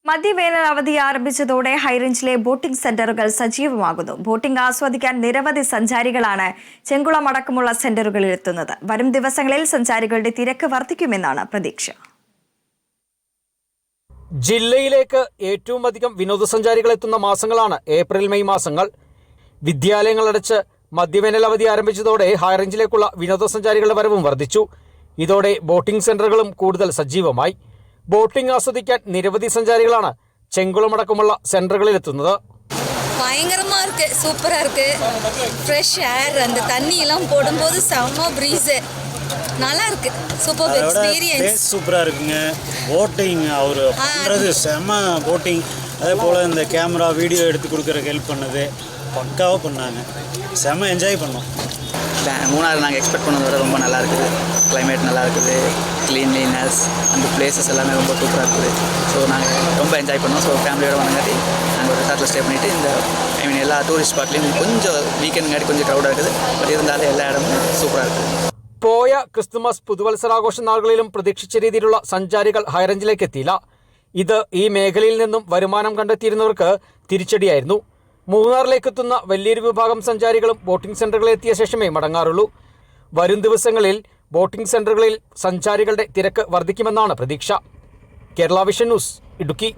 മധ്യവേനൽ അവധി ആരംഭിച്ചതോടെ ഹൈറേഞ്ചിലെ ബോട്ടിംഗ് സെന്ററുകൾ സജീവമാകുന്നു. ബോട്ടിംഗ് ആസ്വദിക്കാൻ നിരവധി സഞ്ചാരികളാണ് ചെങ്കുളം അടക്കമുള്ള സെന്ററുകളിൽ എത്തുന്നത്. വരും ദിവസങ്ങളിൽ സഞ്ചാരികളുടെ തിരക്ക് വർദ്ധിക്കുമെന്നാണ് പ്രതീക്ഷ. ജില്ലയിലേക്ക് ഏറ്റവും അധികം വിനോദസഞ്ചാരികൾ എത്തുന്ന മാസങ്ങളാണ് ഏപ്രിൽ മെയ് മാസങ്ങൾ. വിദ്യാലയങ്ങളടച്ച് മധ്യവേനൽ അവധി ആരംഭിച്ചതോടെ ഹൈറേഞ്ചിലേക്കുള്ള വിനോദസഞ്ചാരികളുടെ വരവും വർദ്ധിച്ചു. ഇതോടെ ബോട്ടിംഗ് സെന്ററുകളും കൂടുതൽ സജീവമായി. ബോട്ടിംഗ് ആസ്വദിക്കാൻ നിരവധി സഞ്ചാരികളാണ് ചെങ്കുളമടക്കമുള്ള സെന്ററുകളിൽ എത്തുന്നത്. பயங்கரமா இருக்கு, சூப்பரா இருக்கு. ஃப்ரெஷ் ஏர், அந்த தண்ணி எல்லாம் போடும்போது செம்ம ப்ரீஸ், நல்லா இருக்கு. சூப்பர் எக்ஸ்பீரியன்ஸ், சூப்பரா இருக்குங்க. போட்டிங் அவர் பண்றது செம்ம போட்டிங். அதே போல் இந்த கேமரா வீடியோ எடுத்து கொடுக்குறக்கு ஹெல்ப் பண்ணது பக்காவாக பண்ணாங்க. செம்ம என்ஜாய் பண்ணோம். மூணாறு நாங்கள் எக்ஸ்பெக்ட் பண்ணதை விட ரொம்ப நல்லா இருக்குது. கிளைமேட் நல்லா இருக்குது, க்ளீன்லினஸ், அந்த பிளேசஸ் எல்லாமே ரொம்ப சூப்பராக இருக்குது. ஸோ நாங்கள் ரொம்ப என்ஜாய் பண்ணோம். ஸோ ஃபேமிலியோட வந்தங்காட்டி நாங்கள் ஒரு ரிசார்ட்டில் ஸ்டே பண்ணிவிட்டு இந்த எல்லா டூரிஸ்ட் ஸ்பாட்லேயும் கொஞ்சம் வீக்கெண்டுங்காட்டி கொஞ்சம் க்ரௌடாக இருக்குது. பட் இருந்தாலும் എല്ലാ ഇടവും സൂപ്പറാக இருக்குது. പോയ ക്രിസ്തുമസ് പുതുവത്സരാഘോഷ നാളുകളിലും പ്രതീക്ഷിച്ച രീതിയിലുള്ള സഞ്ചാരികൾ ഹൈറേഞ്ചിലേക്ക് എത്തിയില്ല. ഇത് ഈ മേഖലയിൽ നിന്നും വരുമാനം കണ്ടെത്തിയിരുന്നവർക്ക് തിരിച്ചടിയായിരുന്നു. മൂന്നാറിലേക്ക് എത്തുന്ന വലിയൊരു വിഭാഗം സഞ്ചാരികളും ബോട്ടിംഗ് സെന്ററുകളിൽ എത്തിയ ശേഷമേ മടങ്ങാറുള്ളൂ. വരും ദിവസങ്ങളിൽ ബോട്ടിംഗ് സെന്ററുകളിൽ സഞ്ചാരികളുടെ തിരക്ക് വർദ്ധിക്കുമെന്നാണ് പ്രതീക്ഷ. Kerala vision news, Idukki.